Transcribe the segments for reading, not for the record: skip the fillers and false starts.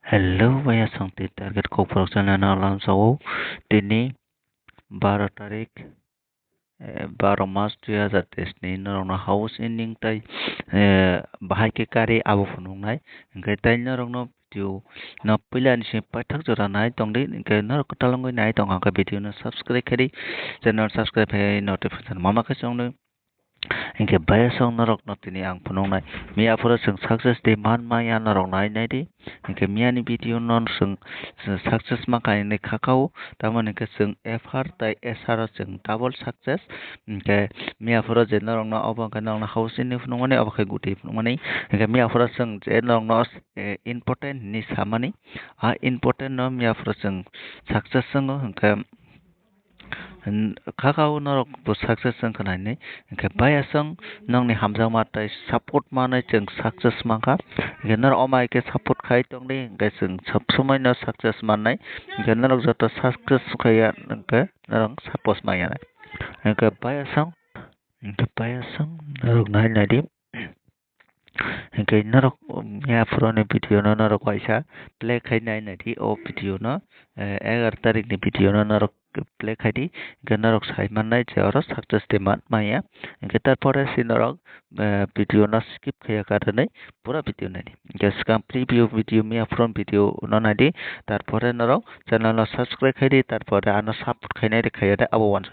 Hello, saya Shillong Teer target Kokborok channel alam sau dini 12 tarik 12 Mac 2023 ni norong house ending tai bahai ke kari abo phunungnai engkai tai norong no video no pila ni se paithak jora nai tongdi engkai norok talongoi nai tong angka video no subscribe kari channel subscribe hai notification mama ka chongno engke baya song norok no tini ang phunungnai mi aforo sing success de man maya norok nai nai di engke miani video non sing success ma kai ne khakau tamani ke sing fr tai sr sing double success engke mi aforo je norok no obo ke norok no house ni phunungmani obo ke guti phunungmani engke mi aforo sing je norok no important ni samani a important no mi aforo sing success sing engke kakao norok bo success sang kanai ne engke baya sang nong ni hamjang matai support manai jeng success mangka engke nor omai ke support khai tong ni engke jeng sabsomai no success manai engke norok joto success khaya engke norok support maya engke baya sang norok nai nai di engke norok ya puron video no norok kaisa play khai nai nai di o video no 11 tarik ni video no norok play khai di engke norok sai manai je oro success de mat maya engke tarpore si norok video no skip khaya karonai pura video nai engke skam preview video mi puron video no nai di tarpore norok channel no subscribe khai di tarpore ano support khai nai de khaya de abo wan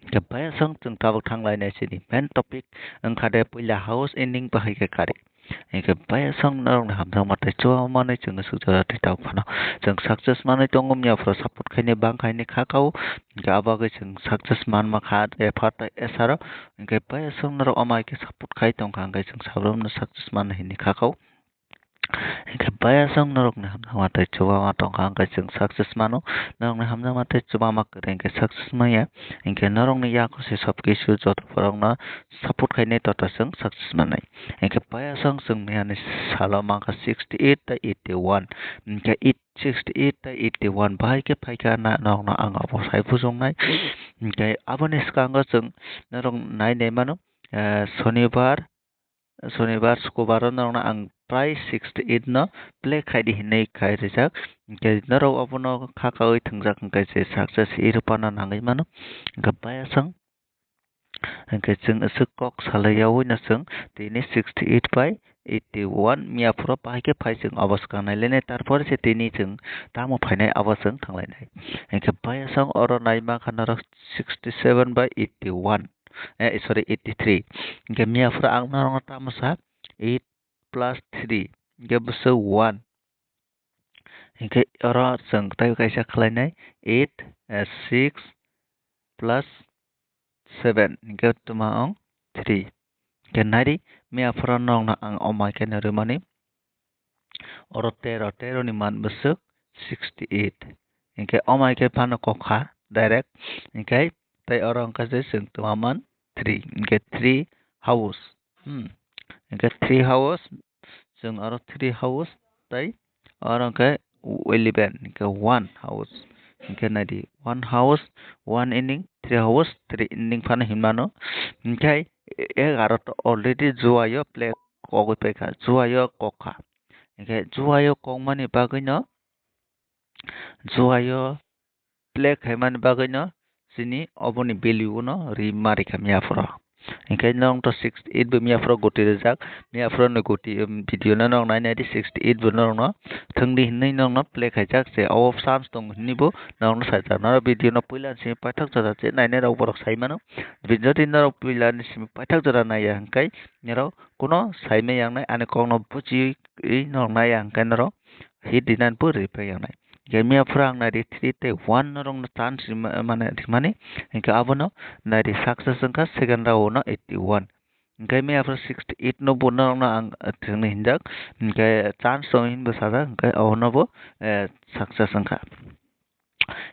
engke baya sang jeng tabok thanglai nai sini main topic engkade puila house ending bahai ke kare engke baya sang norok ni hamjang matai chua manai jeng sujara de tau phano jeng success manai tongom ya pro support khai ne bang khai ne khakau engke aba ke jeng success man ma kha e phata esaro engke baya sang norok amai ke support khai tong khang ke jeng sabrom no success man hini khakau engke baya sang norok ni hamjang matai chua ma tong khang ke jeng success mano norok ni hamjang matai chua ma ke engke success maya engke norok ni ya ko se sob kisu joto porong na support khai ne tota jeng success manai engke baya sang jeng mehani salo mangka 68 ta 81 engke 68 ta 81 bahai ke phaika na norok no ang abo sai pujongnai engke aboni skango jeng norok nai nei mano shonibar sukobar norok no ang prai 68 no play khai di hinai khai rijak engke norok abono khakaoi thungjak engke je success irupana nangai mano engke baya sang engke jeng asuk kok salayawi na jeng tini 68 by 81 mia pura bahike phai jeng abas kanai lene tarpore se tini jeng tamo phainai abas jeng thanglai nai engke baya sang oro naima khanarok 67 by 81 sorry 83 engke mia pura ang narong tamo sa 8 plus 3 engke buso 1 engke oro jeng tai kaisa khlainai 8 6 plus 7 engke tumaong 3 engke nari mia pura nong na ang omai ke narumani oro 13 ni man busuk 68 engke omai ke phano kokha direct engke tai oro angka je jeng tumaman 3 engke 3 house engke 3 house jeng oro 3 house tai oro angka 11 engke 1 house engke nadi 1 house 1 inning 3 house 3 inning phano himano engke 11 to already juayo play kogoi pekha juayo kokha engke juayo kongmani bagui no juayo play khaimani bagui no sini oboni value no ri mari khamya pura engke nong to 68 bo mia pura goti rijak mia pura no goti video no nong nai 68 bo nong no thungdi hinai nong no play khaijak je off chance tong hini bo nong no saijak no video no puila si paithak jara je nai rok borok sai mano video tin rok puila ni si paithak jara nai hangkai nero kono saime yang nai ane kong no buji nong nai hangkai nero hit dinan pu replay yang nai gemia phrang na ri 3 te 1 norong na chance mane engke abono na ri success angka second round no 81 engke mia phra 68 no bo norong na ang thingni hinjak engke chance so hin bo sada engke abono bo success angka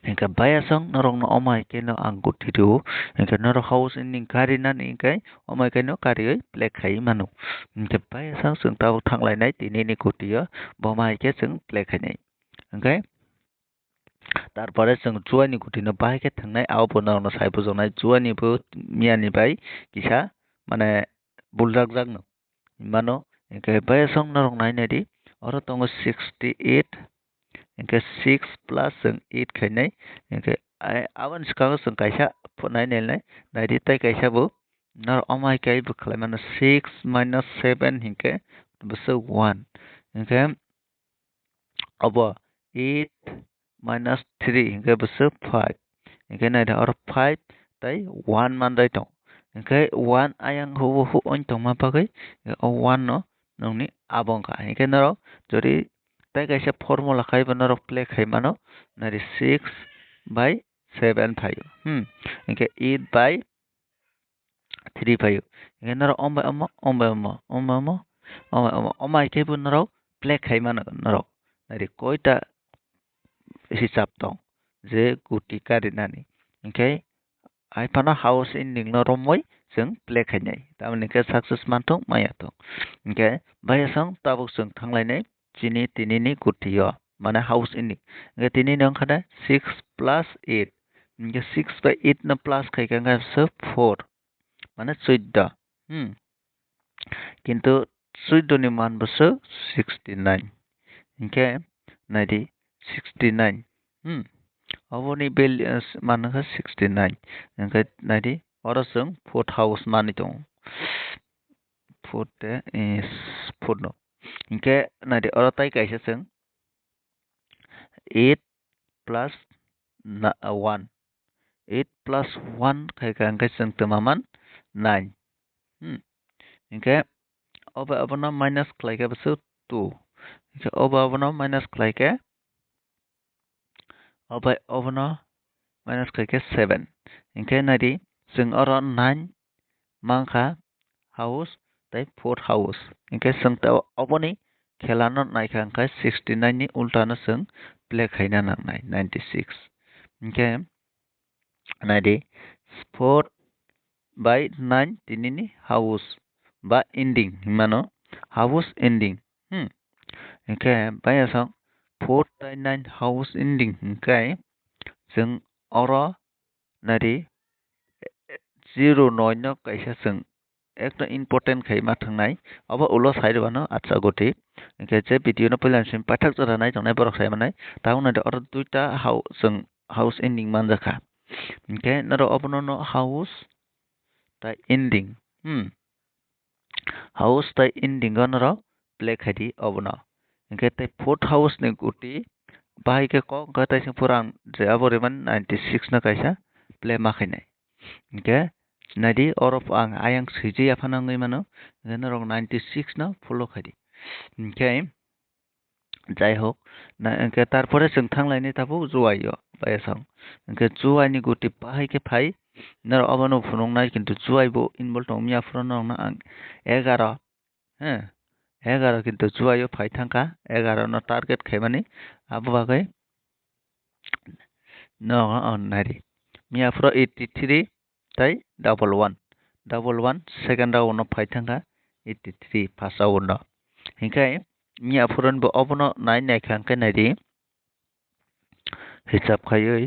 engke baya sang norong no omai ke no ang guti ru engke norok house in kari nan engke omai ke no kari play khai manu engke baya sang sung taw thanglai nai tini ni guti yo bomai ke sung play khai nai engke তারপরে जों जुवानि गुटिनो बाहायके थांनाय आवबो नरनो साइबो जनाय जुवानिबो मियानि बाय किसा माने बुलराग जागनो मानो एके बाय सं नरं नायनायदि अरो तंग 68 इनके 6 plus जों 8 खायनाय इनके आवन सिखागो जों कायसा फनाय नेलनाय नायदि ताय कायसा बो नर अमाय काय बो खालाय माने 6 minus 7 इनके बसो 1 इनके अब 8 minus 3 इनके बसो 5 इनके नायदा और 5 ताय 1 मान दाय दं इनके 1 आयां हो अन दं मा बागै 1 no नोंनि आबंका इनके नर जदि ताय कायसा फर्मुला खाय बो नर प्ले खाय मानो नायदि 6 by 7 फायो इनके 8 by 3 फायो इनके नर अमाय के बो नर प्ले खाय मानो नर नायदि कोयटा हिसाब दं जे गुटि कारिनानि इनके आइफाना हाउस एंडिंग न रमै जों प्ले खायनाय तामाने के सक्सेस मानथों मायाथों इनके बायसं ताबुक जों थांलायनाय जिनि तिनिनि गुटियो माने हाउस एंडिंग इनके तिनि नों खादा 6 plus 8 इनके 6 by 8 न प्लस खायखांगा सो 4 माने 14 किंतु 14 नि मान बसो 69 इनके नायदि 69 अबनि बेल मानखा 69 इनके नायदि और जों 4th हाउस मानि दं 4th is 4 no इनके नायदि और ताय कायसा जों 8 plus 1 8 plus 1 खायखांगा जों तमामान 9 इनके अब माइनस खालायगा बसो 2 इनके अब माइनस खालायगा अब माइनस खालायगा 7 इनके नायदि जों और 9 मांखा हाउस ताय 4th हाउस इनके जों अबनि खेलानो नायखांखा 69 नि उल्टानो जों प्ले खायना नांनाय 96 इनके नायदि 4 by 9 तिनिनि हाउस बा एंडिंग मानो हाउस एंडिंग इनके बायसं 4 by 9 हाउस एंडिंग इनके जों और नायदि 0 9 कायसा जों एक इम्पोर्टेंट खाय मा थांनाय अब उलो साइड बानो आच्छा गति इनके जे भिडियो न पलानसिम पाठक जरा नाय जंनाय बरक साय माने ताउ नायदि और दुइटा हाउस एंडिंग मान जाखा इनके नरो अपनो हाउस ता एंडिंग हाउस ता एंडिंग नरो प्ले खायदि अबनो इनके ते 4th हाउस नि गुटि बाहाय के को गताय सिं पुरां जे अबरेमान 96 न कायसा प्ले माखायनाय इनके नायदि और आं आयां सैजे आफानांगै मानो नरो 96 न फलो खायदि इनके যাই হোক না इनके तारपरे जों थांलायनाय ताबो जुवायो बायसं इनके जुवायनि गुटि बाहायके फाय नर अबनो फुनंनाय किन्तु जुवायबो इनवॉल्व दं मिया फुरन आं 11 11 किन्तु जुवायो फाय थांका 11 न टारगेट खायमानि आबो बागै न नायदि मिया फुर 83 ताय डबल 1 सेकंड राउंड फाय थांका 83 फर्स्ट राउंड इनके मिया फुरन बो अबनो नाय नायखांके नायदि हिसाब खायै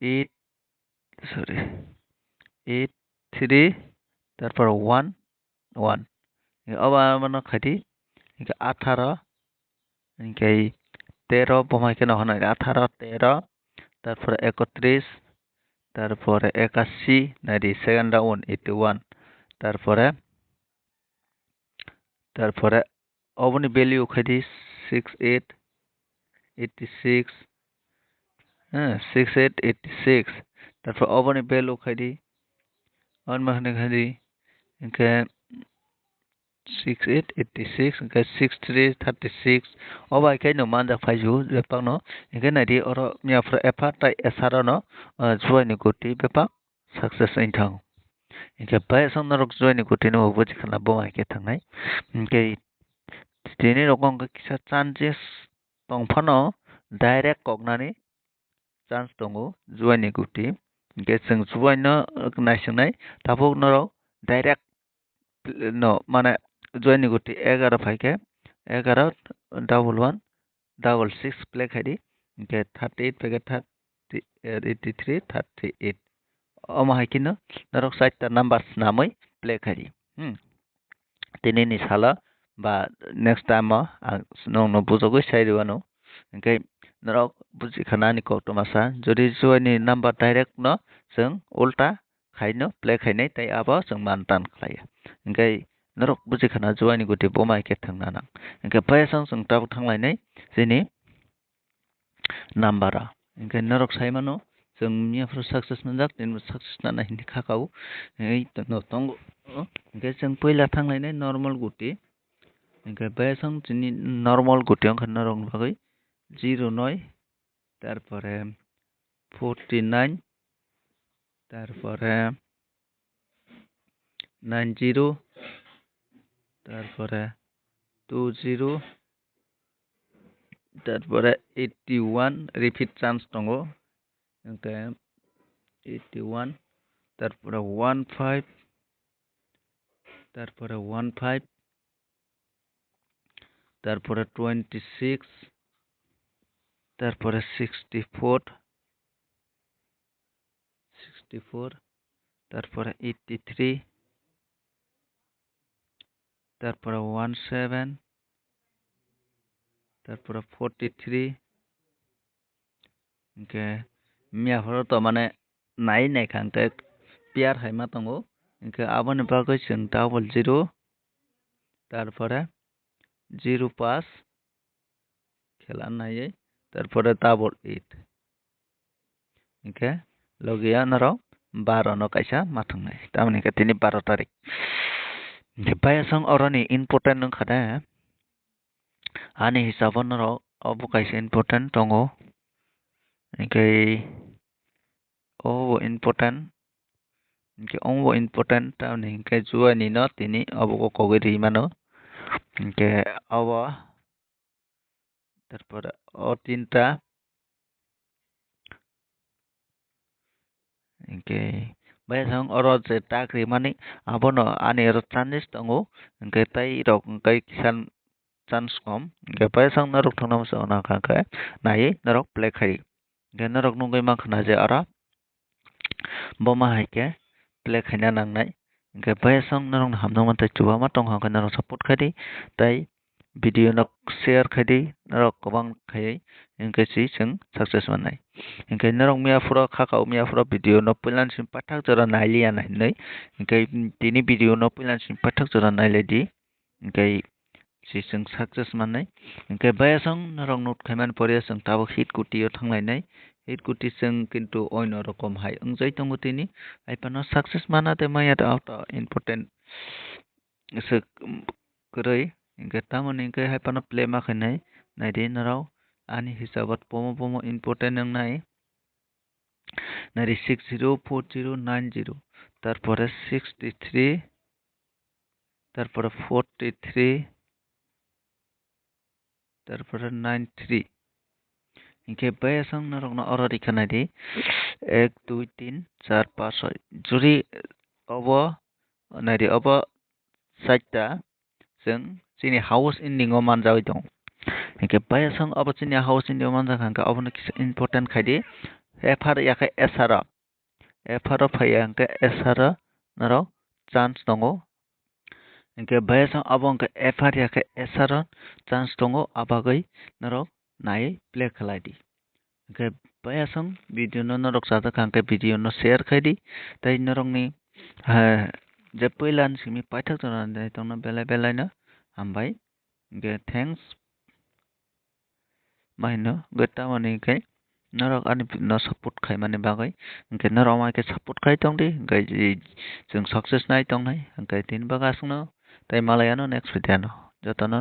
8 3 तारपर 1 1 अब आमनो खायदि इनके 18 इनके 13 बमाय के न होनाय 18 13 तारपर 31 तारपर 81 नायदि सेकंड राउंड 81 तारपर अबनि वैल्यू खायदि 68 86 68 86 तारपर अबनि वैल्यू खायदि अनमाखने खायदि इनके 68 86 इनके 63 36 अब आइखाय न मानजा फायजु बेपां न इनके नायदि और मियाफ्रा एफा ताय एसार न जुवायनि गुटि बेपा सक्सेस इंथां इनके बायसं नरक जुवायनि गुटि न बुजि खाना बमाय के थांनाय इनके दिनै रकम किसा चान्सेस दंफानो डाइरेक्ट कगनानि चान्स दङ जुवायनि गुटि इनके जों जुवायनो नायसंनाय ताबो नरो डाइरेक्ट न माने जुवायनि गुटि 11 फायके 11 डबल 1 डबल 6 प्ले खायदि इनके 38 फायके 83 38 अमाहायकिनो नरक साइटता नम्बर्स नामै प्ले खायदि दिनैनि साला ba next time no bujogo sairwano engke norok bujikhanani koktoma sa jodi joini number direct no जों ulta khaino play khainai tai abo जों mantan khlaiya engke norok bujikhana joini guti bomai ke thangnana engke paisang जों tabuk thanglai jini number engke norok saimano जों मियाफोर success मोनजाक दिन success ना हिंदी खाकाउ ei no tongo engke जों पहिला थांलायनाय normal गुति engke paisang jini normal गुति ang khana rong bagai 09 তারপরে 49 তারপরে 90 তারপরে 20 তারপরে 81 repeat chance tongo engke 81 তারপরে 15 তারপরে 15 তারপরে 26 তারপরে 64 তারপরে 83 তারপরে 17 তারপরে 43 engke miaforo to mane nai nai khangte piar haima tongo engke aboni bagoi जों double 0 তারপরে 05 খেলা নাইয়ে তারপরে double 8 engke logia naro 12 no kaisa mathangnai tamani ke tini 12 tarik engke bayasang oroni important nang khada ani hisabon naro obo kaisa important tongo engke o important engke ongo important tamani engke juani no tini obo ko kogiri mano engke obo তারপরে o tinta engke bayasang oro je takri mani abono ani ro Chinese tongo engke tai rok engke kisan chance kom engke bayasang narok thongnam sa ona kangke nai narok play khai engke narok nungoi mankhana je ora boma haike play khaina nangnai engke bayasang narok hamnang mantai chuba ma tong hangke narok support khadi tai video nok share khadi narok kobang khai engke si जों success manai engke narok miafuro khakau miafuro video no pulan sim pathak jora nailiya nainai engke tini video no pulan sim pathak jora nailedi engke si जों success manai engke bayasang narok not khaiman pore जों tabo hit kutio thanglainai hit kuti जों kintu oino rokom hai ongjai tongo tini aipano success manate maya auto important se koroi engke tamoni engke haipano play ma khainai naidi narok ani hisabat pomo important nang nai নারী 604090 তারপরে 63 তারপরে 43 তারপরে 93 ইনকে bayasang narokno orori khanadi 1 2 3 4 5 6 juri obo nari obo saita जों chini house ending o manjawi dong इनके bayasang obo chini house ending o manja khangka obo important khaidi efar yakai esara efaro phaya angke esara naro chance tongo ingke bayasang abo angke efar yakai esara chance tongo abagai naro nai play khalai di ingke bayasang video no norok jata khangke video no share khaidi tai norok ni je poilan simi paithak jona dai tongna belai no hambai ingke thanks mahino gotamani kai norok ani no support khaimani bagai engke norok ma ke support khai tongdi engke जों success nai tongnai engke tin bagasno tai malayano next video no jotono